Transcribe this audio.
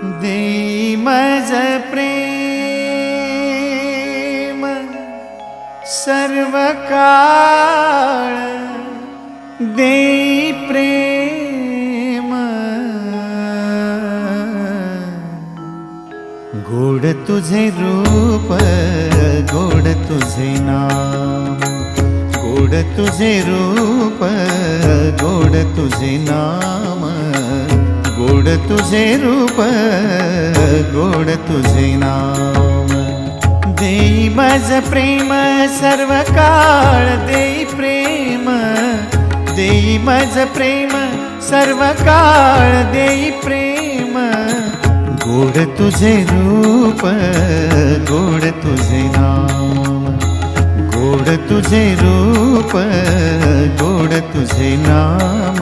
देई मज प्रेम सर्व काळ, देई प्रेम गोड तुझे रूप, गोड तुझे नाम, गोड तुझे रूप, गोड तुझे नाम, गोड तुझे रूप, गोड तुझे नाम। देई मज प्रेम सर्व काळ, देई प्रेम, देई मज प्रेम सर्व काळ, देई प्रेम गोड तुझे रूप, गोड तुझे नाम, गोड तुझे रूप, गोड तुझे नाम।